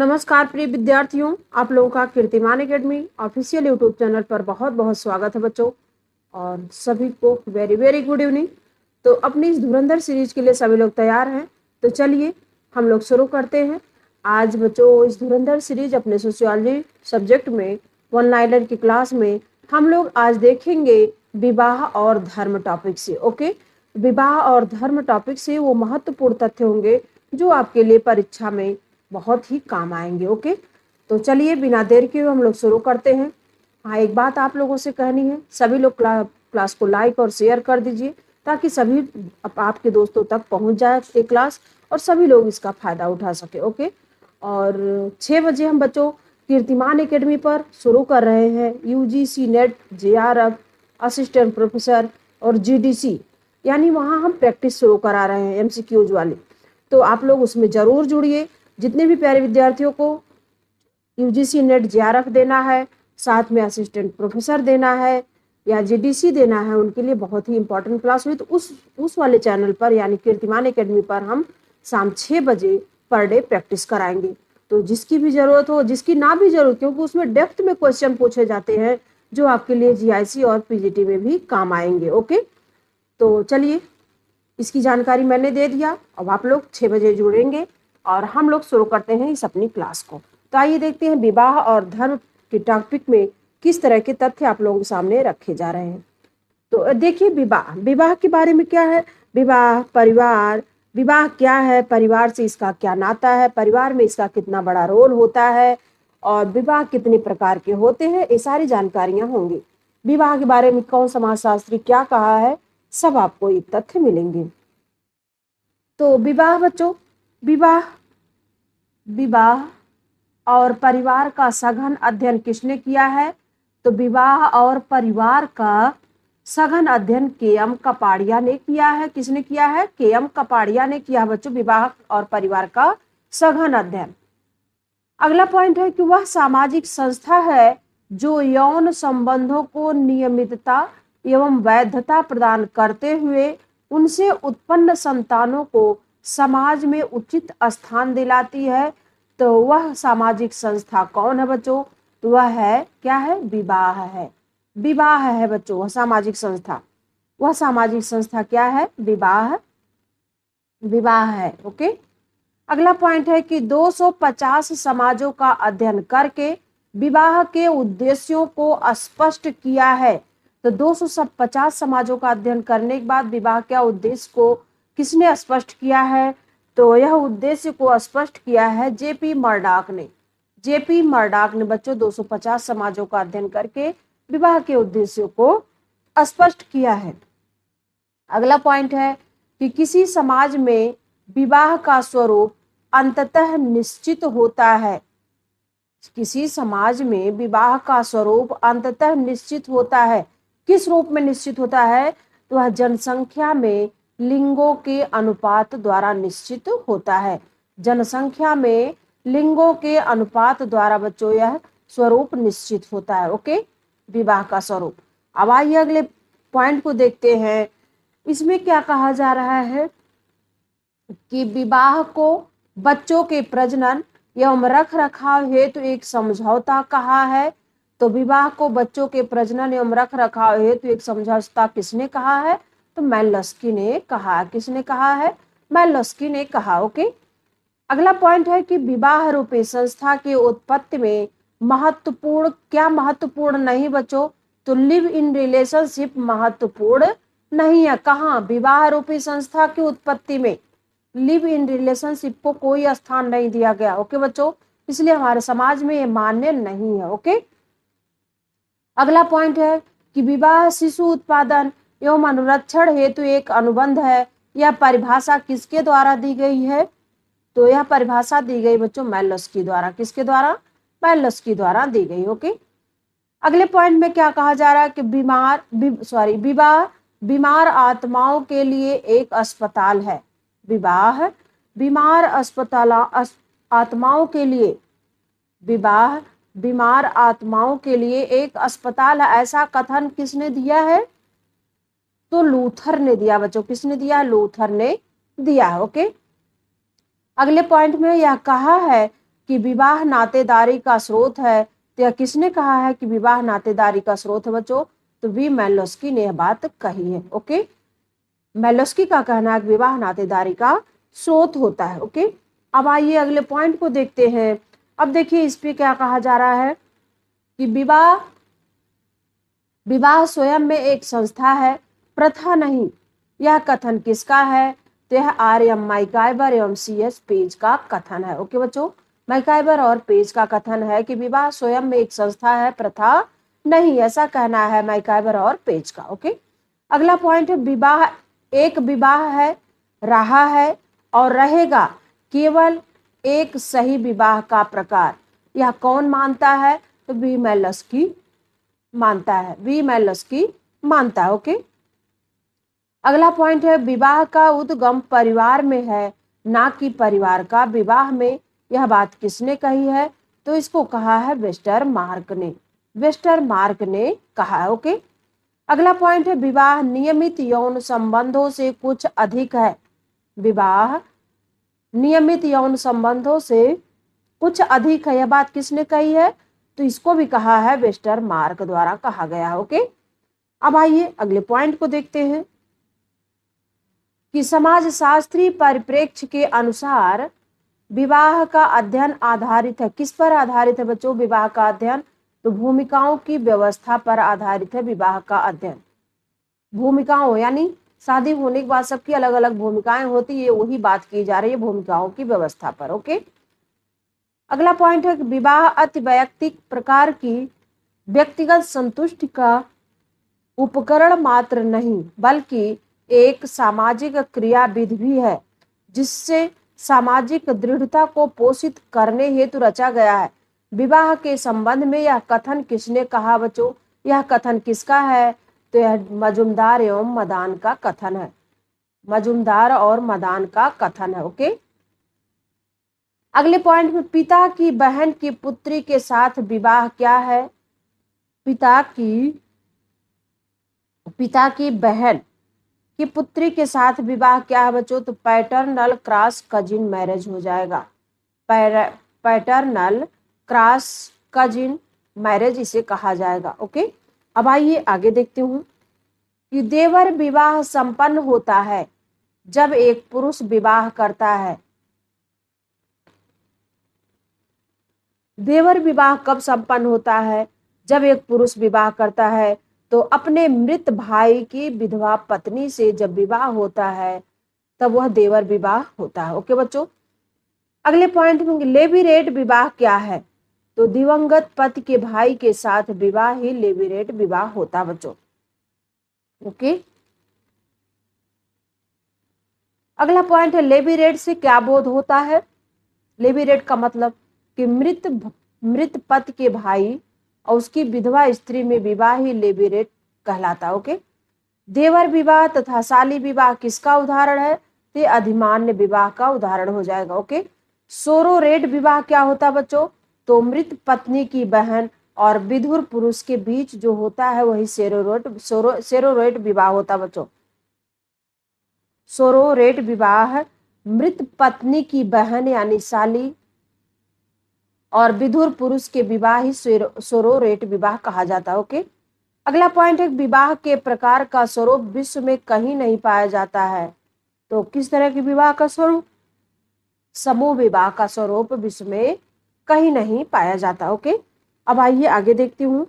नमस्कार प्रिय विद्यार्थियों, आप लोगों का कीर्तिमान एकेडमी ऑफिशियल यूट्यूब चैनल पर बहुत बहुत स्वागत है बच्चों। और सभी को वेरी वेरी गुड इवनिंग। तो अपनी इस धुरंधर सीरीज के लिए सभी लोग तैयार हैं? तो चलिए हम लोग शुरू करते हैं। आज बच्चों इस धुरंधर सीरीज अपने सोशियोलॉजी सब्जेक्ट में वन लाइनर की क्लास में हम लोग आज देखेंगे विवाह और धर्म टॉपिक से। ओके, विवाह और धर्म टॉपिक से वो महत्वपूर्ण तथ्य होंगे जो आपके लिए परीक्षा में बहुत ही काम आएंगे। ओके, तो चलिए बिना देर के हम लोग शुरू करते हैं। हाँ, एक बात आप लोगों से कहनी है, सभी लोग क्लास को लाइक और शेयर कर दीजिए ताकि सभी आपके दोस्तों तक पहुंच जाए ये क्लास और सभी लोग इसका फायदा उठा सके। ओके, और 6 बजे हम बच्चों कीर्तिमान एकेडमी पर शुरू कर रहे हैं UGC net, JRF, assistant professor और जीडीसी, यानी वहाँ हम प्रैक्टिस शुरू करा रहे हैं एमसीक्यूज वाली। तो आप लोग उसमें जरूर जुड़िए। जितने भी प्यारे विद्यार्थियों को यूजीसी नेट जेआरएफ देना है, साथ में असिस्टेंट प्रोफेसर देना है या जीडीसी देना है, उनके लिए बहुत ही इंपॉर्टेंट क्लास हुई। तो उस वाले चैनल पर यानी कीर्तिमान एकेडमी पर हम शाम 6 बजे पर डे प्रैक्टिस कराएंगे। तो जिसकी भी जरूरत हो, जिसकी ना भी जरूरत, क्योंकि उसमें डेप्थ में क्वेश्चन पूछे जाते हैं जो आपके लिए जीआईसी और पीजीटी में भी काम आएंगे। ओके, तो चलिए इसकी जानकारी मैंने दे दिया। अब आप लोग 6 बजे जुड़ेंगे और हम लोग शुरू करते हैं इस अपनी क्लास को। तो आइए देखते हैं विवाह और धर्म के टॉपिक में किस तरह के तथ्य आप लोगों के सामने रखे जा रहे हैं। तो देखिए, विवाह के बारे में क्या है। विवाह, परिवार, विवाह क्या है, परिवार से इसका क्या नाता है, परिवार में इसका कितना बड़ा रोल होता है और विवाह कितने प्रकार के होते हैं, ये सारी जानकारियां होंगी। विवाह के बारे में कौन समाजशास्त्री क्या कहा है, सब आपको ये तथ्य मिलेंगे। तो विवाह बच्चों, विवाह विवाह और परिवार का सघन अध्ययन किसने किया है? तो विवाह और परिवार का सघन अध्ययन के.एम. कपाड़िया ने किया है। किसने किया है? के.एम. कपाड़िया ने किया बच्चों, विवाह और परिवार का सघन अध्ययन। अगला पॉइंट है कि वह सामाजिक संस्था है जो यौन संबंधों को नियमितता एवं वैधता प्रदान करते हुए उनसे उत्पन्न संतानों को समाज में उचित स्थान दिलाती है। तो वह सामाजिक संस्था कौन है बच्चों? तो वह है, क्या है? विवाह है। विवाह है बच्चों वह सामाजिक संस्था। वह सामाजिक संस्था क्या है? विवाह है। ओके, अगला पॉइंट है कि 250 समाजों का अध्ययन करके विवाह के उद्देश्यों को स्पष्ट किया है। तो 250 समाजों का अध्ययन करने के बाद विवाह के उद्देश्य को किसने स्पष्ट किया है? तो यह उद्देश्य को स्पष्ट किया है जेपी मर्डॉक ने। जेपी मर्डॉक ने बच्चों 250 समाजों का अध्ययन करके विवाह के उद्देश्यों को स्पष्ट किया है। अगला पॉइंट है कि किसी समाज में विवाह का स्वरूप अंततः निश्चित होता है। किसी समाज में विवाह का स्वरूप अंततः निश्चित होता है। किस रूप में निश्चित होता है? तो वह जनसंख्या में लिंगों के अनुपात द्वारा निश्चित होता है। जनसंख्या में लिंगों के अनुपात द्वारा बच्चों यह स्वरूप निश्चित होता है। ओके, विवाह का स्वरूप। अब आइए अगले पॉइंट को देखते हैं। इसमें क्या कहा जा रहा है कि विवाह को बच्चों के प्रजनन एवं रख रखाव हेतु एक समझौता कहा है। तो विवाह को बच्चों के प्रजनन एवं रख रखाव हेतु एक समझौता किसने कहा है? तो मैल्लोस्की ने कहा। किसने कहा है? मैल्लोस्की ने कहा। ओके, अगला पॉइंट है कि विवाह रूपी संस्था की उत्पत्ति में महत्वपूर्ण, क्या महत्वपूर्ण नहीं बच्चों? तो लिव इन रिलेशनशिप महत्वपूर्ण नहीं है। कहाँ? विवाह रूपी संस्था की उत्पत्ति में लिव इन रिलेशनशिप को कोई स्थान नहीं दिया गया। ओके बच्चों, इसलिए हमारे समाज में ये मान्य नहीं है। ओके, अगला पॉइंट है कि विवाह शिशु उत्पादन एवं अनुरक्षण हेतु एक अनुबंध है। यह परिभाषा किसके द्वारा दी गई है? तो यह परिभाषा दी गई बच्चों मैल्लोस्की द्वारा। किसके द्वारा? मैल्लोस्की द्वारा दी गई। ओके, अगले पॉइंट में क्या कहा जा रहा है कि विवाह बीमार आत्माओं के लिए एक अस्पताल है। विवाह बीमार आत्माओं के लिए, विवाह बीमार आत्माओं के लिए एक अस्पताल है। ऐसा कथन किसने दिया है? तो लूथर ने दिया बच्चों। किसने दिया? लूथर ने दिया है। ओके, अगले पॉइंट में यह कहा है कि विवाह नातेदारी का स्रोत है, तो यह किसने कहा है कि विवाह नातेदारी का स्रोत है बच्चों? तो वी मैलोस्की ने यह बात कही है। ओके, मैलोस्की का कहना है कि विवाह नातेदारी का स्रोत होता है। ओके, अब आइए अगले पॉइंट को देखते हैं। अब देखिए इस पे क्या कहा जा रहा है कि विवाह स्वयं में एक संस्था है, प्रथा नहीं। यह कथन किसका है? तो यह आर.एम. मैकाइबर एवं सी.एस. पेज का कथन है। ओके बच्चों, मैकाइबर और पेज का कथन है कि विवाह स्वयं में एक संस्था है, प्रथा नहीं, ऐसा कहना है मैकाइबर और पेज का। ओके, अगला पॉइंट है विवाह एक विवाह है, रहा है और रहेगा केवल एक सही विवाह का प्रकार। यह कौन मानता है? तो वी मैलोस्की मानता है, वी मैलोस्की मानता है। ओके, अगला पॉइंट है विवाह का उद्गम परिवार में है, ना कि परिवार का विवाह में। यह बात किसने कही है? तो इसको कहा है वेस्टरमार्क ने, वेस्टरमार्क ने कहा है। ओके, अगला पॉइंट है विवाह नियमित यौन संबंधों से कुछ अधिक है। विवाह नियमित यौन संबंधों से कुछ अधिक है, यह बात किसने कही है? तो इसको भी कहा है वेस्टरमार्क द्वारा कहा गया। ओके, अब आइए अगले पॉइंट को देखते हैं कि समाजशास्त्रीय परिप्रेक्ष्य के अनुसार विवाह का अध्ययन आधारित है। किस पर आधारित है बच्चों विवाह का अध्ययन? तो भूमिकाओं की व्यवस्था पर आधारित है विवाह का अध्ययन। भूमिकाओं यानी शादी होने के बाद सबकी अलग अलग भूमिकाएं होती है, वही बात की जा रही है भूमिकाओं की व्यवस्था पर। ओके, अगला पॉइंट है कि विवाह अति वैयक्तिक प्रकार की व्यक्तिगत संतुष्टि का उपकरण मात्र नहीं, बल्कि एक सामाजिक क्रियाविधि भी है, जिससे सामाजिक दृढ़ता को पोषित करने हेतु रचा गया है। विवाह के संबंध में यह कथन किसने कहा बच्चों? यह कथन किसका है? तो यह मजुमदार एवं मदान का कथन है, मजुमदार और मदान का कथन है। ओके, अगले पॉइंट में पिता की बहन की पुत्री के साथ विवाह क्या है? पिता की बहन की पुत्री के साथ विवाह क्या है बच्चों? तो पैटर्नल क्रॉस कजिन मैरिज हो जाएगा, पैटर्नल क्रॉस कजिन मैरिज इसे कहा जाएगा। ओके, अब आइए आगे देखते हूँ कि देवर विवाह संपन्न होता है जब एक पुरुष विवाह करता है। देवर विवाह कब संपन्न होता है? जब एक पुरुष विवाह करता है। तो अपने मृत भाई की विधवा पत्नी से जब विवाह होता है तब वह देवर विवाह होता है। ओके बच्चों, अगले पॉइंट में लेवीरेट विवाह क्या है? तो दिवंगत पति के भाई के साथ विवाह ही लेवीरेट विवाह होता बच्चों। ओके, अगला पॉइंट है लेवीरेट से क्या बोध होता है? लेवीरेट का मतलब कि मृत पति के भाई और उसकी विधवा स्त्री में विवाह ही लेवीरेट कहलाता। ओके, देवर विवाह तथा शाली विवाह किसका उदाहरण है? तो अधिमान्य विवाह का उदाहरण हो जाएगा। ओके, सोरोरेट विवाह क्या होता बच्चों? तो मृत पत्नी की बहन और विधुर पुरुष के बीच जो होता है वही सेरोरेट विवाह होता बच्चों। सोरोरेट विवाह मृत पत्नी की बहन यानी शाली और विधुर पुरुष के विवाह ही सोरोरेट विवाह कहा जाता है। ओके, अगला पॉइंट है विवाह के प्रकार का स्वरूप विश्व में कहीं नहीं पाया जाता है। तो किस तरह के विवाह का स्वरूप? समूह विवाह का स्वरूप विश्व में कहीं नहीं पाया जाता। ओके, अब आइए आगे देखती हूँ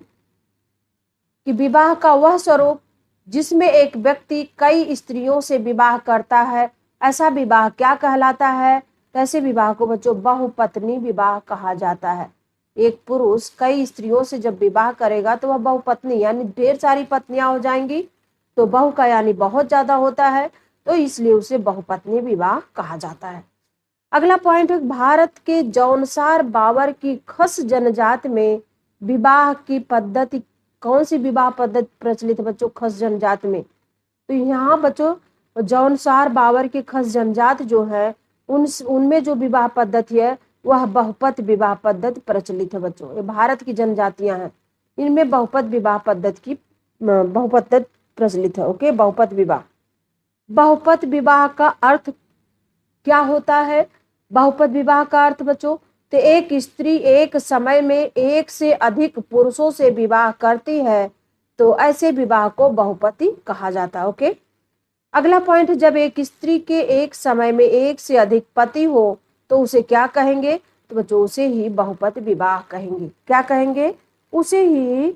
कि विवाह का वह स्वरूप जिसमें एक व्यक्ति कई स्त्रियों से विवाह करता है, ऐसा विवाह क्या कहलाता है? ऐसे विवाह को बच्चों बहुपत्नी विवाह कहा जाता है। एक पुरुष कई स्त्रियों से जब विवाह करेगा तो वह बहुपत्नी यानी ढेर सारी पत्नियां हो जाएंगी, तो बहु का यानी बहुत ज्यादा होता है, तो इसलिए उसे बहुपत्नी विवाह कहा जाता है। अगला पॉइंट है भारत के जौनसार बावर की खस जनजाति में विवाह की पद्धति, कौन सी विवाह पद्धति प्रचलित है बच्चों खस जनजाति में? तो यहाँ बच्चों जौनसार बावर की खस जनजाति जो है उनमें जो विवाह पद्धति है वह बहुपत विवाह पद्धति प्रचलित है बच्चों। ये भारत की जनजातियां हैं, इनमें बहुपत विवाह पद्धति प्रचलित है। ओके, बहुपत विवाह का अर्थ क्या होता है? बहुपत विवाह का अर्थ बच्चों तो एक स्त्री एक समय में एक से अधिक पुरुषों से विवाह करती है तो ऐसे विवाह को बहुपति कहा जाता है। ओके, अगला पॉइंट, जब एक स्त्री के एक समय में एक से अधिक पति हो तो उसे क्या कहेंगे? तो बच्चों उसे ही बहुपति विवाह कहेंगे। क्या कहेंगे? उसे ही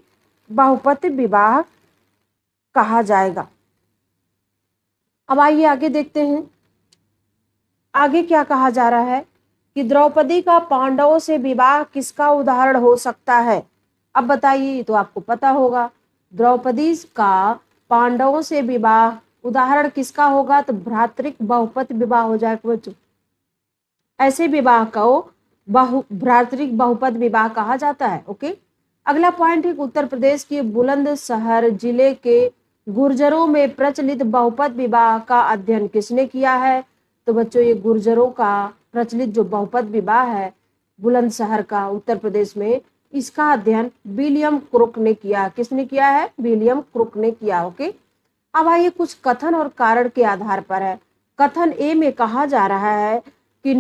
बहुपति विवाह कहा जाएगा। अब आइए आगे देखते हैं, आगे क्या कहा जा रहा है कि द्रौपदी का पांडवों से विवाह किसका उदाहरण हो सकता है? अब बताइए, तो आपको पता होगा द्रौपदी का पांडवों से विवाह उदाहरण किसका होगा? तो भ्रातृक बहुपति विवाह हो जाएगा बच्चों। ऐसे विवाह को भ्रातृक बहुपति विवाह कहा जाता है। ओके, अगला पॉइंट है, उत्तर प्रदेश के बुलंदशहर जिले के गुर्जरों में प्रचलित बहुपति विवाह का अध्ययन किसने किया है? तो बच्चों ये गुर्जरों का प्रचलित जो बहुपति विवाह है बुलंदशहर का उत्तर प्रदेश में, इसका अध्ययन विलियम क्रुक ने किया। किसने किया है? विलियम क्रुक ने किया। ओके, अब आइए कुछ कथन और कारण के आधार पर है। कथन ए में कहा जा रहा है कि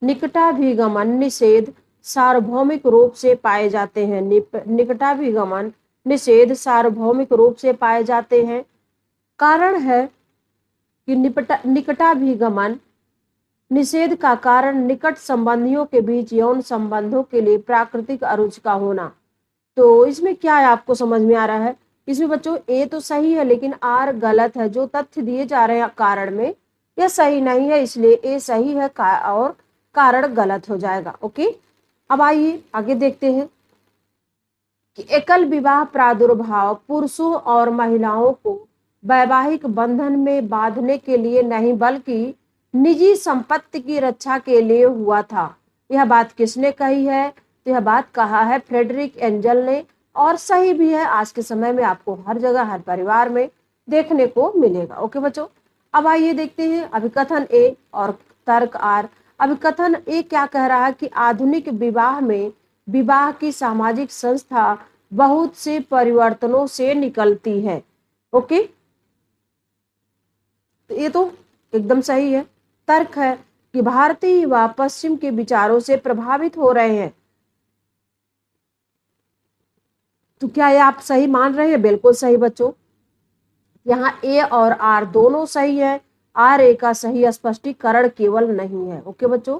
निकटाभिगमन निषेध सार्वभौमिक रूप से पाए जाते हैं। निकटाभिगमन निषेध सार्वभौमिक रूप से पाए जाते हैं। कारण है कि निकटाभिगमन निषेध का कारण निकट संबंधियों के बीच यौन संबंधों के लिए प्राकृतिक अरुचि का होना। तो इसमें क्या है आपको समझ में आ रहा है? इसमें बच्चों ए तो सही है लेकिन आर गलत है। जो तथ्य दिए जा रहे हैं कारण में यह सही नहीं है, इसलिए ए सही है और कारण गलत हो जाएगा। ओके, अब आइए आगे देखते हैं कि एकल विवाह प्रादुर्भाव पुरुषों और महिलाओं को वैवाहिक बंधन में बांधने के लिए नहीं बल्कि निजी संपत्ति की रक्षा के लिए हुआ था। यह बात किसने कही है? तो यह बात कहा है फ्रेडरिक एंजल ने, और सही भी है। आज के समय में आपको हर जगह हर परिवार में देखने को मिलेगा। ओके बच्चों, अब आइए देखते हैं अभिकथन ए और तर्क आर। अभिकथन ए क्या कह रहा है कि आधुनिक विवाह में विवाह की सामाजिक संस्था बहुत से परिवर्तनों से निकलती है। ओके, तो ये तो एकदम सही है। तर्क है कि भारतीय युवा पश्चिम के विचारों से प्रभावित हो रहे हैं। तो क्या ये आप सही मान रहे हैं? बिल्कुल सही बच्चों, यहाँ ए और आर दोनों सही है। आर ए का सही स्पष्टीकरण केवल नहीं है। ओके बच्चों,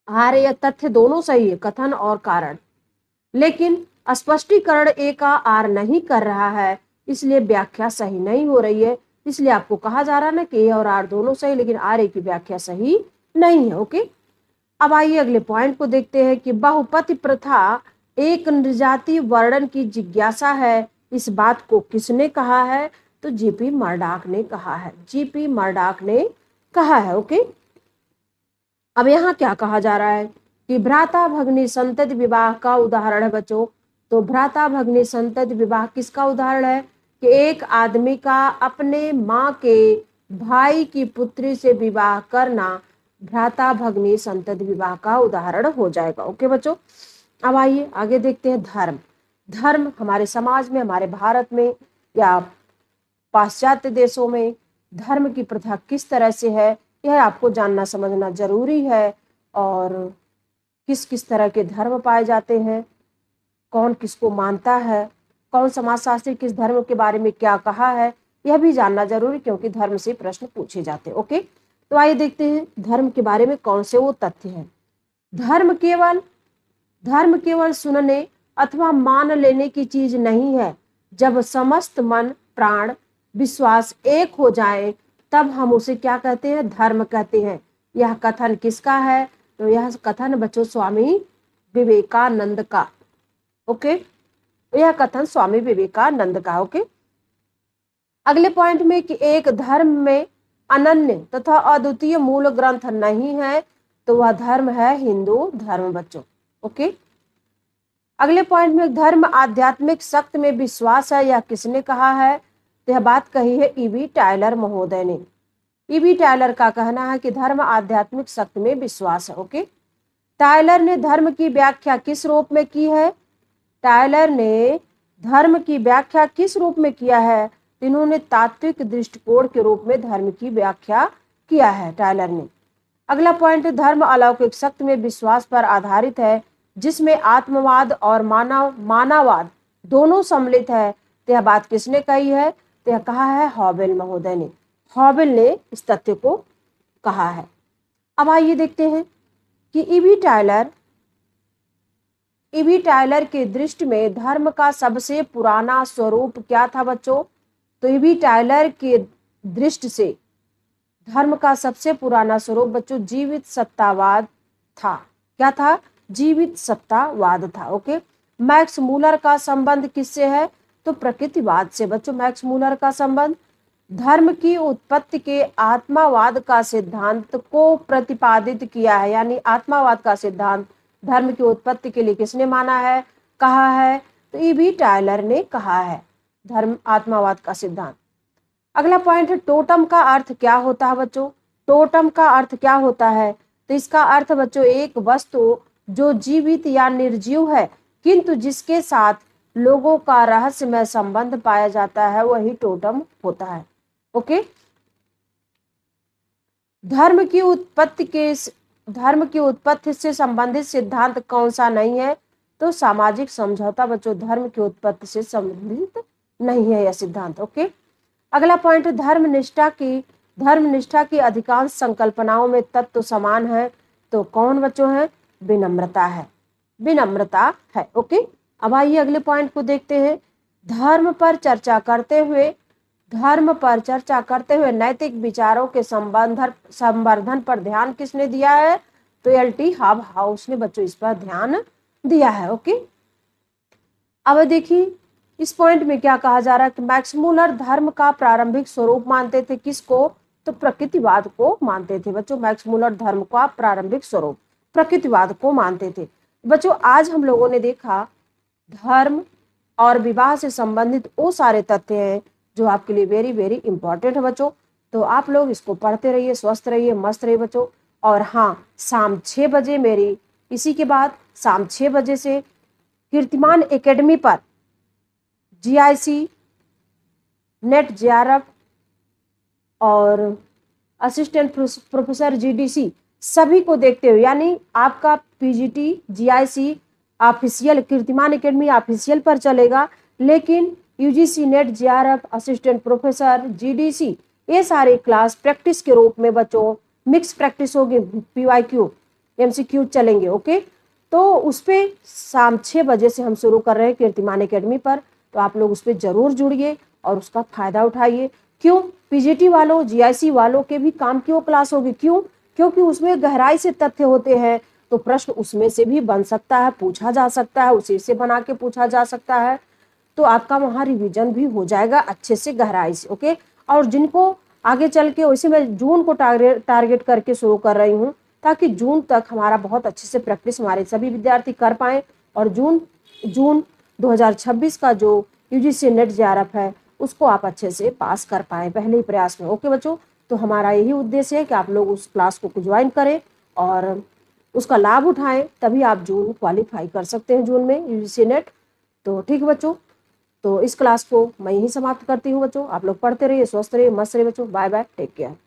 आर ए तथ्य दोनों सही है, कथन और कारण, लेकिन स्पष्टीकरण ए का आर नहीं कर रहा है, इसलिए व्याख्या सही नहीं हो रही है। इसलिए आपको कहा जा रहा है ना कि ए और आर दोनों सही, लेकिन आर ए की व्याख्या सही नहीं है। ओके, अब आइए अगले पॉइंट को देखते हैं कि बहुपति प्रथा एक निर्जातीय वर्णन की जिज्ञासा है। इस बात को किसने कहा है? तो जीपी मर्डॉक ने कहा है। जीपी मर्डॉक ने कहा है। ओके, अब यहाँ क्या कहा जा रहा है कि भ्राता भग्नी संतति विवाह का उदाहरण है बच्चों। तो भ्राता भग्नी संतति विवाह किसका उदाहरण है? कि एक आदमी का अपने माँ के भाई की पुत्री से विवाह करना भ्राता भग्नी संतति विवाह का उदाहरण हो जाएगा। ओके बच्चों, अब आइए आगे देखते हैं धर्म। धर्म हमारे समाज में, हमारे भारत में या पाश्चात्य देशों में धर्म की प्रथा किस तरह से है, यह आपको जानना समझना जरूरी है। और किस किस तरह के धर्म पाए जाते हैं, कौन किसको मानता है, कौन समाजशास्त्री किस धर्म के बारे में क्या कहा है, यह भी जानना जरूरी, क्योंकि धर्म से प्रश्न पूछे जाते हैं। ओके, तो आइए देखते हैं धर्म के बारे में कौन से वो तथ्य हैं। धर्म केवल सुनने अथवा मान लेने की चीज नहीं है। जब समस्त मन प्राण विश्वास एक हो जाए तब हम उसे क्या कहते हैं? धर्म कहते हैं। यह कथन किसका है? तो यह कथन बच्चों स्वामी विवेकानंद का। ओके, यह कथन स्वामी विवेकानंद का। ओके, अगले पॉइंट में कि एक धर्म में अनन्य तथा अद्वितीय मूल ग्रंथ नहीं है, तो वह धर्म है हिंदू धर्म बच्चों। ओके, अगले पॉइंट में धर्म आध्यात्मिक शक्ति में विश्वास है, यह किसने कहा है? तो यह बात कही है ईवी टायलर महोदय ने। ईवी टायलर का कहना है कि धर्म आध्यात्मिक शक्ति में विश्वास है। ओके, टायलर ने धर्म की व्याख्या किस रूप में की है? टायलर ने धर्म की व्याख्या किस रूप में किया है? इन्होंने तात्विक दृष्टिकोण के रूप में धर्म की व्याख्या किया है टायलर ने। अगला पॉइंट, धर्म अलौकिक शक्ति में विश्वास पर आधारित है जिसमें आत्मवाद और मानववाद दोनों सम्मिलित है। तो यह बात किसने कही है? तो यह कहा है हॉबेल महोदय ने। हॉबेल ने इस तथ्य को कहा है। अब आइए देखते हैं कि ईवी टायलर के दृष्टि में धर्म का सबसे पुराना स्वरूप क्या था बच्चों? तो ईवी टायलर के दृष्टि से धर्म का सबसे पुराना स्वरूप बच्चों जीवित सत्तावाद था। क्या था? जीवित सत्तावाद था। ओके। मैक्स मूलर का संबंध किससे है? तो प्रकृतिवाद से बच्चों। मैक्स मूलर का संबंध धर्म की उत्पत्ति के आत्मावाद का सिद्धांत को प्रतिपादित किया है। यानी आत्मावाद का सिद्धांत धर्म की उत्पत्ति के लिए किसने माना है, कहा है? तो ईवी टायलर ने कहा है धर्म आत्मावाद का सिद्धांत। अगला पॉइंट है टोटम का अर्थ क्या होता है बच्चों? टोटम का अर्थ क्या होता है? तो इसका अर्थ बच्चों एक वस्तु जो जीवित या निर्जीव है किंतु जिसके साथ लोगों का रहस्यमय संबंध पाया जाता है वही टोटम होता है। ओके। धर्म की उत्पत्ति से संबंधित सिद्धांत कौन सा नहीं है? तो सामाजिक समझौता बच्चों धर्म की उत्पत्ति से संबंधित नहीं है यह सिद्धांत। ओके। अगला पॉइंट, धर्मनिष्ठा की अधिकांश संकल्पनाओं में तत्व समान है। तो कौन बच्चों है? विनम्रता है। विनम्रता है। ओके। अब आइए अगले पॉइंट को देखते हैं। धर्म पर चर्चा करते हुए नैतिक विचारों के संवर्धन पर ध्यान किसने दिया है? तो एलटी हाउस ने बच्चों इस पर ध्यान दिया है। ओके। अब देखिए इस पॉइंट में क्या कहा जा रहा है कि मैक्स मूलर धर्म का प्रारंभिक स्वरूप मानते थे। किसको? तो प्रकृतिवाद को मानते थे बच्चों। मैक्स मूलर धर्म का प्रारंभिक स्वरूप प्रकृतिवाद को मानते थे। बच्चों आज हम लोगों ने देखा धर्म और विवाह से संबंधित वो सारे तथ्य हैं जो आपके लिए वेरी वेरी इंपॉर्टेंट है बच्चों। तो आप लोग इसको पढ़ते रहिए, स्वस्थ रहिए, मस्त रहिए बच्चों। और हाँ, शाम 6 बजे मेरी इसी के बाद शाम 6 बजे से कीर्तिमान एकेडमी पर जीआईसी, नेट जेआरएफ और असिस्टेंट प्रोफेसर जीडीसी सभी को देखते हुए, यानी आपका पीजीटी जीआईसी ऑफिशियल कीर्तिमान एकेडमी ऑफिशियल पर चलेगा, लेकिन UGC, net JRF, assistant professor, GDC ये सारे क्लास प्रैक्टिस के रूप में बच्चों मिक्स प्रैक्टिस होगी। पीवाईक्यू, एमसीक्यू चलेंगे। ओके। तो उस पर शाम 6 बजे से हम शुरू कर रहे हैं कीर्तिमान एकेडमी पर। तो आप लोग उस पर जरूर जुड़िए और उसका फायदा उठाइए। क्यों? पीजीटी वालों, जीआईसी वालों के भी काम की वो क्लास होगी। क्यों? क्योंकि उसमें गहराई से तथ्य होते हैं। तो प्रश्न उसमें से भी बन सकता है, पूछा जा सकता है, उसी से बना के पूछा जा सकता है। तो आपका वहाँ रिवीजन भी हो जाएगा अच्छे से, गहराई से। ओके। और जिनको आगे चल के, वैसे मैं जून को टारगेट करके शुरू कर रही हूँ ताकि जून तक हमारा बहुत अच्छे से प्रैक्टिस हमारे सभी विद्यार्थी कर पाएँ और जून 2026 का जो यूजीसी नेट जेआरएफ है उसको आप अच्छे से पास कर पाएँ पहले ही प्रयास में। ओके बच्चों। तो हमारा यही उद्देश्य है कि आप लोग उस क्लास को ज्वाइन करें और उसका लाभ उठाएं, तभी आप जून क्वालिफाई कर सकते हैं जून में यूजीसी नेट। तो ठीक है बच्चों, तो इस क्लास को मैं यही समाप्त करती हूँ बच्चों। आप लोग पढ़ते रहिए, स्वस्थ रहिए, मस्त रहिए बच्चों। Bye bye, take care.